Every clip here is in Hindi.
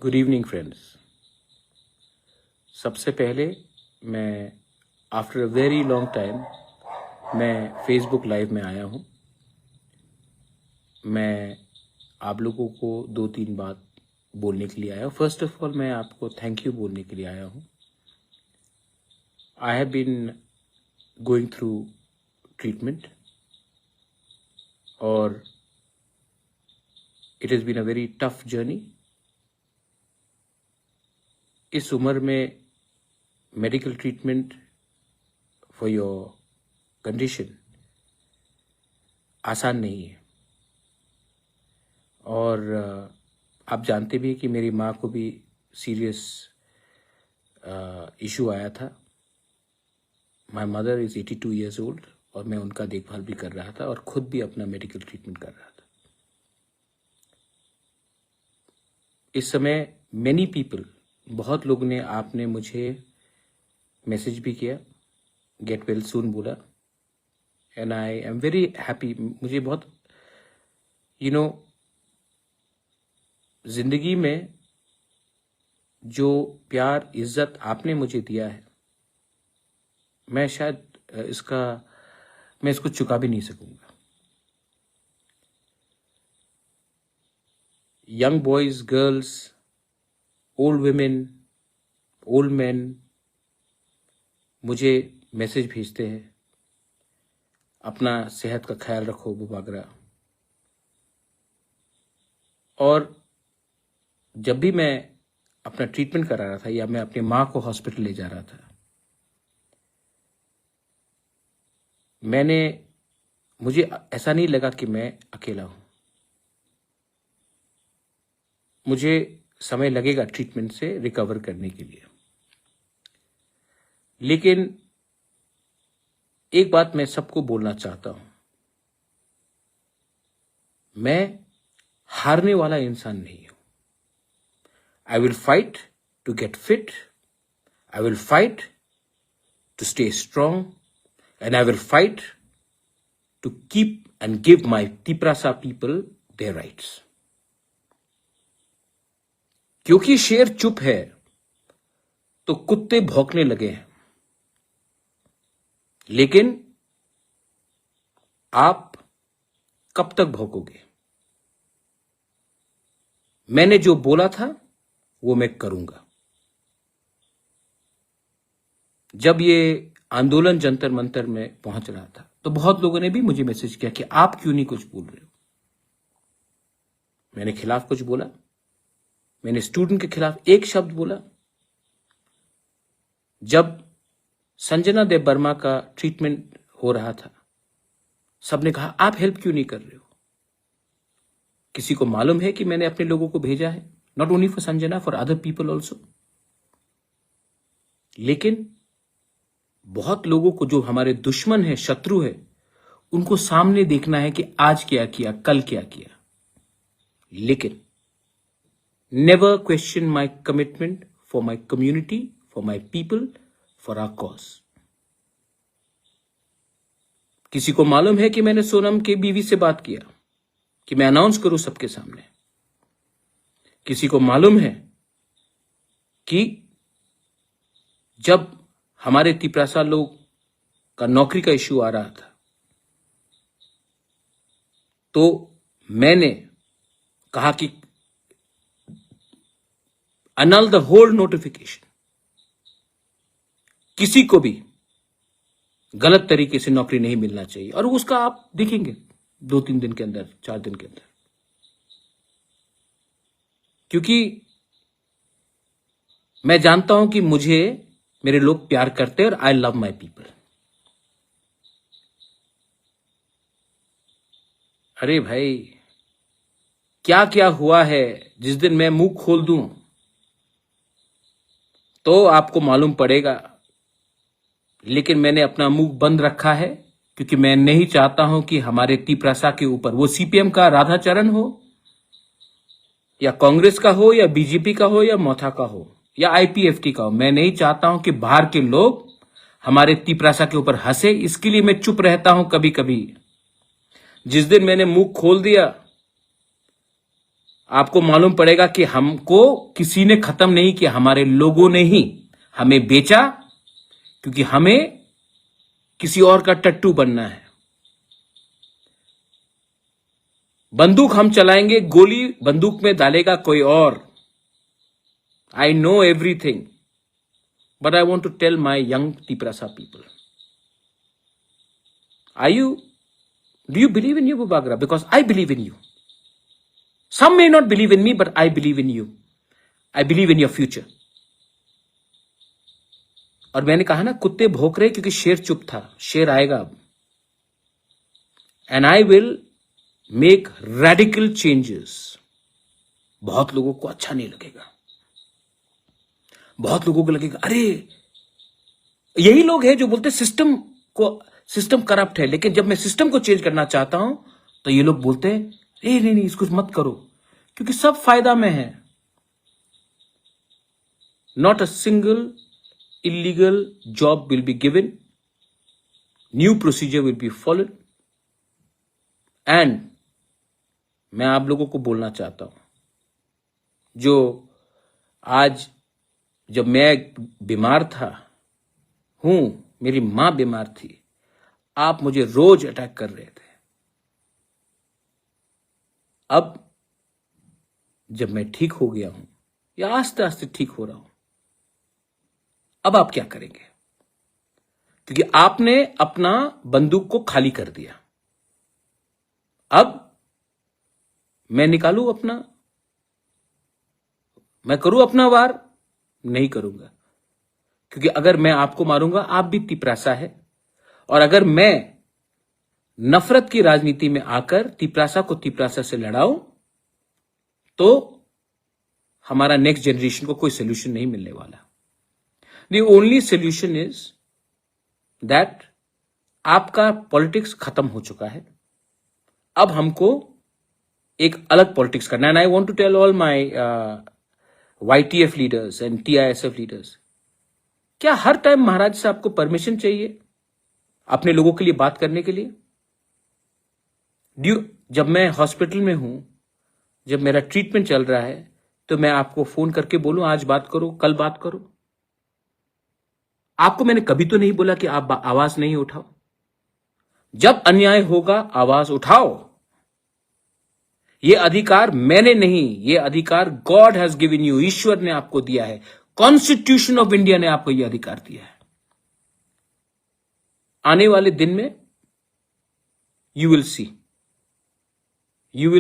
Good evening friends. सबसे पहले मैं after a very long time मैं फेसबुक लाइव में आया हूँ। मैं आप लोगों को 2-3 बात बोलने के लिए आया हूँ। फर्स्ट ऑफ ऑल मैं आपको थैंक यू बोलने के लिए आया हूँ। I have been going through treatment और it has been a very tough journey. इस उम्र में medical treatment for your condition आसान नहीं है और आप जानते भी हैं कि मेरी माँ को भी सीरियस इशू आया था। My mother is 82 years old और मैं उनका देखभाल भी कर रहा था और खुद भी अपना मेडिकल ट्रीटमेंट कर रहा था। इस समय मैनी पीपल, बहुत लोग ने आपने मुझे मैसेज भी किया, गेट वेल सून बोला and I am very happy. मुझे बहुत जिंदगी में जो प्यार इज्जत आपने मुझे दिया है, मैं शायद मैं इसको चुका भी नहीं सकूंगा। Young boys, girls, old women, old man मुझे मैसेज भेजते हैं, अपना सेहत का ख्याल रखो वगैरह। और जब भी मैं अपना ट्रीटमेंट करा रहा था या मैं अपनी माँ को हॉस्पिटल ले जा रहा था, मुझे ऐसा नहीं लगा कि मैं अकेला हूं। मुझे समय लगेगा ट्रीटमेंट से रिकवर करने के लिए, लेकिन एक बात मैं सबको बोलना चाहता हूं, मैं हारने वाला इंसान नहीं हूं। I will fight to get fit. I will fight to stay strong. And I will fight to keep and give my Tiprasa people their rights. क्योंकि शेर चुप है तो कुत्ते भौंकने लगे हैं। लेकिन आप कब तक भौंकोगे? मैंने जो बोला था वो मैं करूंगा। जब ये आंदोलन जंतर मंतर में पहुंच रहा था तो बहुत लोगों ने भी मुझे मैसेज किया कि आप क्यों नहीं कुछ बोल रहे हो। मैंने खिलाफ कुछ बोला? मैंने स्टूडेंट के खिलाफ एक शब्द बोला? जब संजना देव वर्मा का ट्रीटमेंट हो रहा था, सबने कहा आप हेल्प क्यों नहीं कर रहे हो? किसी को मालूम है कि मैंने अपने लोगों को भेजा है, not only for Sanjana, for other people also. लेकिन बहुत लोगों को, जो हमारे दुश्मन है, शत्रु है, उनको सामने देखना है कि आज क्या किया, कल क्या किया। लेकिन never question my commitment for my community, for my people, for our cause. किसी को मालूम है कि मैंने सोनम के बीवी से बात किया कि मैं अनाउंस करूं सबके सामने। किसी को मालूम है कि जब हमारे तिपरासा लोग का नौकरी का इश्यू आ रहा था तो मैंने कहा कि annul the whole notification। किसी को भी गलत तरीके से नौकरी नहीं मिलना चाहिए, और उसका आप देखेंगे 2-3 दिन के अंदर, 4 दिन के अंदर। क्योंकि मैं जानता हूं कि मुझे मेरे लोग प्यार करते हैं और आई लव माई पीपल। अरे भाई, क्या क्या हुआ है, जिस दिन मैं मुंह खोल दूं तो आपको मालूम पड़ेगा। लेकिन मैंने अपना मुंह बंद रखा है क्योंकि मैं नहीं चाहता हूं कि हमारे तिपरासा के ऊपर, वो सीपीएम का राधाचरण हो या कांग्रेस का हो या बीजेपी का हो या मोथा का हो या आईपीएफटी का हो, मैं नहीं चाहता हूं कि बाहर के लोग हमारे तिपरासा के ऊपर हंसे। इसके लिए मैं चुप रहता हूं कभी कभी। जिस दिन मैंने मुंह खोल दिया आपको मालूम पड़ेगा कि हमको किसी ने खत्म नहीं किया, हमारे लोगों ने ही हमें बेचा, क्योंकि हमें किसी और का टट्टू बनना है। बंदूक हम चलाएंगे, गोली बंदूक में डालेगा कोई और। I know everything, but I want to tell my young Tiprasa people, do you believe in you, Bubagra? Because I believe in you. Some may not believe in me, but I believe in you. I believe in your future. और मैंने कहा ना, कुत्ते भौंक रहे क्योंकि शेर चुप था, शेर आएगा अब। And I will make radical changes. बहुत लोगों को अच्छा नहीं लगेगा, बहुत लोगों को लगेगा अरे, यही लोग हैं जो बोलते सिस्टम करप्ट है, लेकिन जब मैं सिस्टम को चेंज करना चाहता हूं तो ये लोग बोलते हैं नहीं, इसको मत करो, क्योंकि सब फायदा में है। Not a single illegal job will be given, new procedure will be followed, and मैं आप लोगों को बोलना चाहता हूं, जो आज जब मैं बीमार था मेरी मां बीमार थी, आप मुझे रोज अटैक कर रहे थे। अब जब मैं ठीक हो गया हूं या आस्ते आस्ते ठीक हो रहा हूं, अब आप क्या करेंगे? क्योंकि आपने अपना बंदूक को खाली कर दिया। अब मैं निकालूं मैं करूं अपना वार? नहीं करूंगा, क्योंकि अगर मैं आपको मारूंगा, आप भी तिपरासा है, और अगर मैं नफरत की राजनीति में आकर तिपरासा को तिपरासा से लड़ाऊं तो हमारा नेक्स्ट जनरेशन को कोई सोल्यूशन नहीं मिलने वाला। The only solution is that आपका पॉलिटिक्स खत्म हो चुका है, अब हमको एक अलग पॉलिटिक्स करना है। And I want to tell all my YTF leaders and TISF leaders, क्या हर टाइम महाराज से आपको परमिशन चाहिए अपने लोगों के लिए बात करने के लिए? जब मैं हॉस्पिटल में हूं, जब मेरा ट्रीटमेंट चल रहा है, तो मैं आपको फोन करके बोलूं आज बात करो, कल बात करो? आपको मैंने कभी तो नहीं बोला कि आप आवाज नहीं उठाओ। जब अन्याय होगा आवाज उठाओ। यह अधिकार मैंने नहीं, यह अधिकार गॉड हैज गिवन यू, ईश्वर ने आपको दिया है, कॉन्स्टिट्यूशन ऑफ इंडिया ने आपको यह अधिकार दिया है। आने वाले दिन में यू विल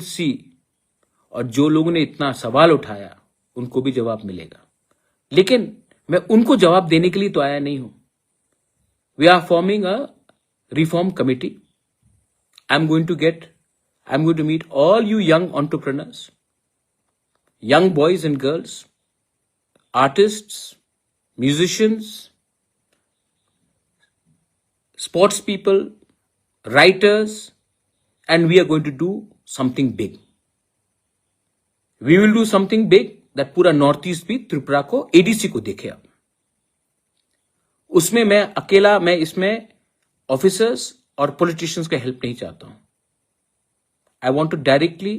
सी, और जो लोगों ने इतना सवाल उठाया उनको भी जवाब मिलेगा। लेकिन मैं उनको जवाब देने के लिए तो आया नहीं हूं। We are forming a reform committee. I am going to meet all you young entrepreneurs, young boys and girls, artists, musicians, sports people, writers, and we are going to do something big. We will do something big that पूरा नॉर्थ ईस्ट भी त्रिपुरा को, ADC को देखे। अब उसमें मैं अकेला, मैं इसमें ऑफिसर्स और पॉलिटिशियंस का हेल्प नहीं चाहता हूं। I want to directly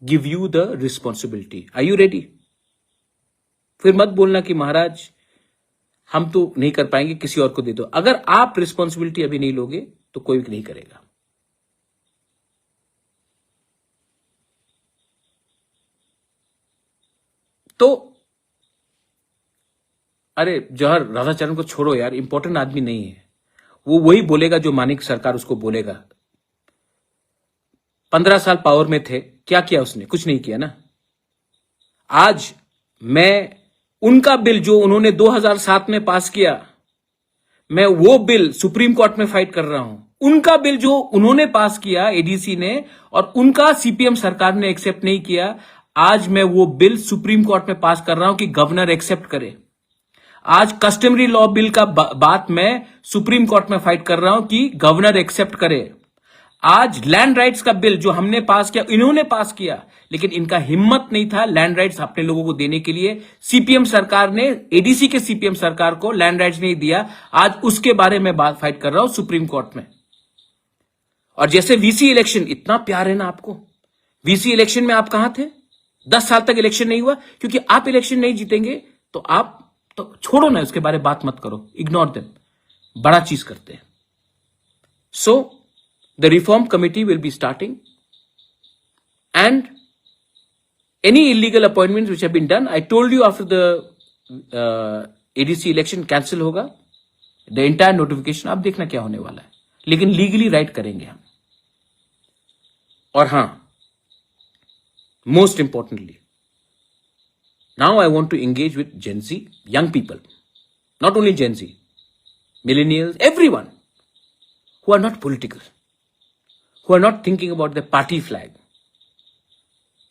give you the responsibility. Are you ready? फिर मत बोलना कि महाराज हम तो नहीं कर पाएंगे, किसी और को दे दो। अगर आप रिस्पॉन्सिबिलिटी अभी नहीं लोगे तो कोई भी नहीं करेगा। तो अरे जौहर राधाचरण को छोड़ो यार, इंपॉर्टेंट आदमी नहीं है वो। वही बोलेगा जो मानिक सरकार उसको बोलेगा। 15 साल पावर में थे, क्या किया उसने? कुछ नहीं किया ना। आज मैं उनका बिल जो उन्होंने 2007 में पास किया, मैं वो बिल सुप्रीम कोर्ट में फाइट कर रहा हूं। उनका बिल जो उन्होंने पास किया ADC ने, और उनका CPM सरकार ने एक्सेप्ट नहीं किया, आज मैं वो बिल सुप्रीम कोर्ट में पास कर रहा हूं कि गवर्नर एक्सेप्ट करे। आज कस्टमरी लॉ बिल का बात मैं सुप्रीम कोर्ट में फाइट कर रहा हूं कि गवर्नर एक्सेप्ट करे। आज लैंड राइट्स का बिल जो हमने पास किया, इन्होंने पास किया, लेकिन इनका हिम्मत नहीं था लैंड राइट्स अपने लोगों को देने के लिए। CPM सरकार ने, ADC के CPM सरकार को लैंड राइट्स नहीं दिया। आज उसके बारे में बात फाइट कर रहा हूं सुप्रीम कोर्ट में। और जैसे VC इलेक्शन, इतना प्यार है ना आपको, VC इलेक्शन में आप कहां थे? 10 साल तक इलेक्शन नहीं हुआ, क्योंकि आप इलेक्शन नहीं जीतेंगे तो आप तो छोड़ो ना, उसके बारे में बात मत करो, इग्नोर देम, बड़ा चीज करते हैं. So the reform committee will be starting and any illegal appointments which have been done, I told you after the ADC election cancel होगा, the entire notification. आप देखना क्या होने वाला है, लेकिन लीगली राइट करेंगे हम. और हां, most importantly, now I want to engage with Gen Z, young people, not only Gen Z, millennials, everyone who are not political, who are not thinking about the party flag.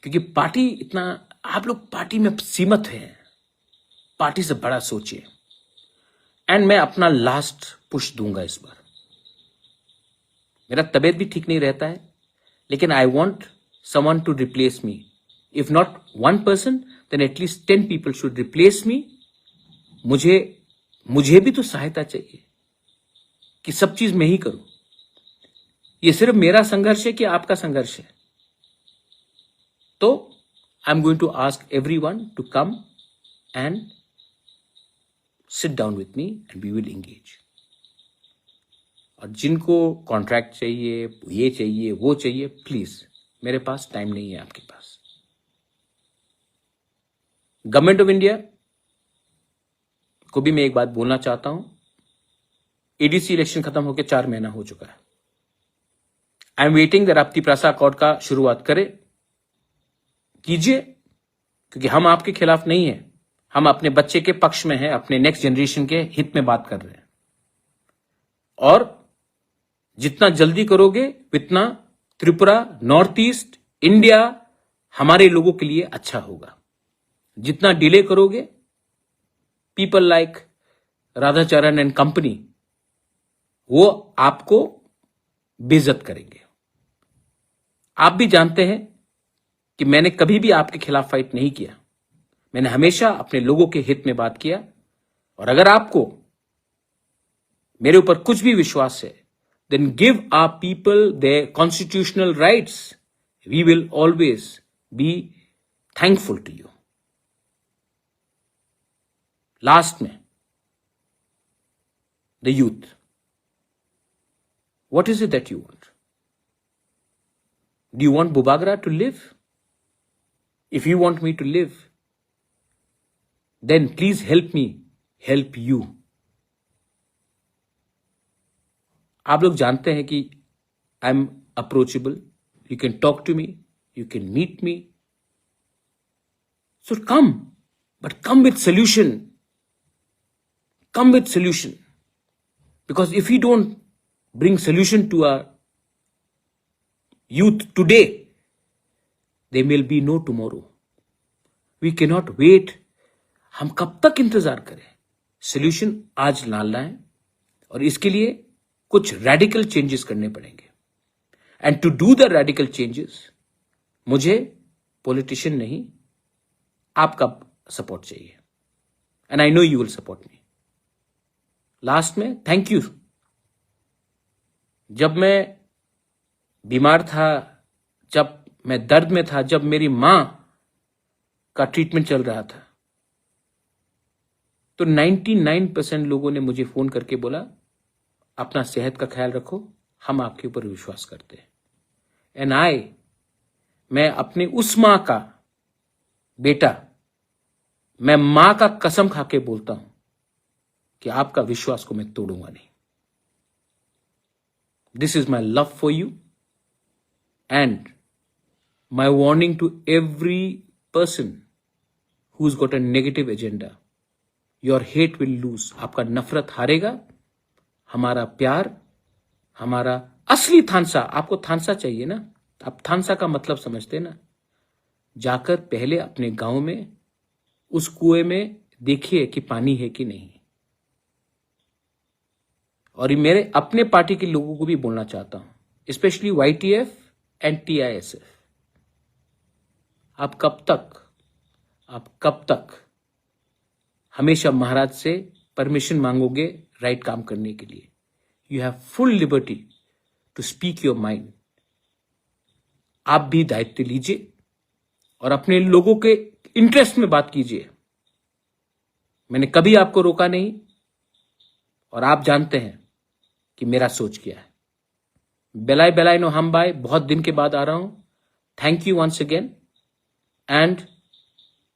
क्योंकि पार्टी इतना, आप लोग पार्टी में सीमित हैं, पार्टी से बड़ा सोचिए. एंड मैं अपना लास्ट पुश दूंगा इस बार. मेरा तबीयत भी ठीक नहीं रहता है, लेकिन I want someone to replace me. If not 1 person, then at least 10 people should replace me. मुझे भी तो सहायता चाहिए कि सब चीज मैं ही करूं. ये सिर्फ मेरा संघर्ष है कि आपका संघर्ष है. तो I am going to ask everyone to come and sit down with me and we will engage. और जिनको कॉन्ट्रैक्ट चाहिए, ये चाहिए, वो चाहिए, प्लीज, मेरे पास टाइम नहीं है आपके पास. गवर्नमेंट ऑफ इंडिया को भी मैं एक बात बोलना चाहता हूं. एडीसी इलेक्शन खत्म होकर 4 महीना हो चुका है. आई एम वेटिंग दैट राप्ती प्रासा अकॉर्ड का शुरुआत करें, कीजिए, क्योंकि हम आपके खिलाफ नहीं है. हम अपने बच्चे के पक्ष में हैं, अपने नेक्स्ट जनरेशन के हित में बात कर रहे हैं. और जितना जल्दी करोगे उतना त्रिपुरा, नॉर्थ ईस्ट, इंडिया हमारे लोगों के लिए अच्छा होगा. जितना डिले करोगे, people like Radhacharan and company वो आपको बेइज्जत करेंगे. आप भी जानते हैं कि मैंने कभी भी आपके खिलाफ फाइट नहीं किया. मैंने हमेशा अपने लोगों के हित में बात किया. और अगर आपको मेरे ऊपर कुछ भी विश्वास है, then give our people their constitutional rights. We will always be thankful to you. Last में, the youth, what is it that you want? Do you want बुबागरा to live? If you want me to live, then please help me help you. आप लोग जानते हैं कि I am approachable. You can talk to me, you can meet me. So come, but come with solution. Come with solution. Because if you don't bring solution to our youth today, there will be no tomorrow. We cannot wait. हम कब तक इंतजार करें? सोल्यूशन आज लाना है और इसके लिए कुछ रेडिकल चेंजेस करने पड़ेंगे. And to do the radical changes, मुझे पॉलिटिशियन नहीं, आपका सपोर्ट चाहिए. And I know you will support me. Last में थैंक यू. जब मैं बीमार था, जब मैं दर्द में था, जब मेरी मां का ट्रीटमेंट चल रहा था, तो 99% लोगों ने मुझे फोन करके बोला, अपना सेहत का ख्याल रखो, हम आपके ऊपर विश्वास करते हैं. एंड मैं अपने उस मां का बेटा, मैं मां का कसम खा के बोलता हूं कि आपका विश्वास को मैं तोड़ूंगा नहीं. This is my love for you and my warning to every person who's got a negative agenda. Your hate will lose. आपका नफरत हारेगा. हमारा प्यार, हमारा असली थानसा, आपको थानसा चाहिए ना, आप थानसा का मतलब समझते ना. जाकर पहले अपने गांव में उस कुएं में देखिए कि पानी है कि नहीं. और ये मेरे अपने पार्टी के लोगों को भी बोलना चाहता हूं, स्पेशली YTF एंड TISF. आप कब तक हमेशा महाराज से परमिशन मांगोगे राइट काम करने के लिए? You have full liberty to speak your mind. आप भी दायित्व लीजिए और अपने लोगों के इंटरेस्ट में बात कीजिए। मैंने कभी आपको रोका नहीं और आप जानते हैं कि मेरा सोच क्या है। बेलाई बेलाई नो हम बाय, बहुत दिन के बाद आ रहा हूं। Thank you once again and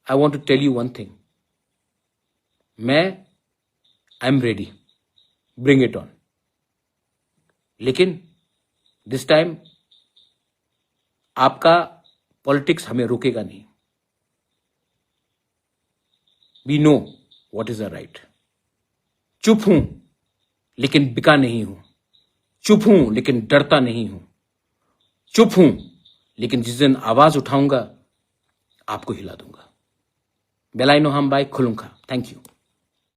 I want to tell you one thing, मैं I am ready, bring it on. लेकिन दिस टाइम आपका पॉलिटिक्स हमें रोकेगा नहीं। We know what is the right. चुप हूं लेकिन बिका नहीं हूं, चुप हूं लेकिन डरता नहीं हूं, चुप हूं लेकिन जिस दिन आवाज उठाऊंगा आपको हिला दूंगा। बेलाई नो हम बाय, खुलूंगा। Thank you.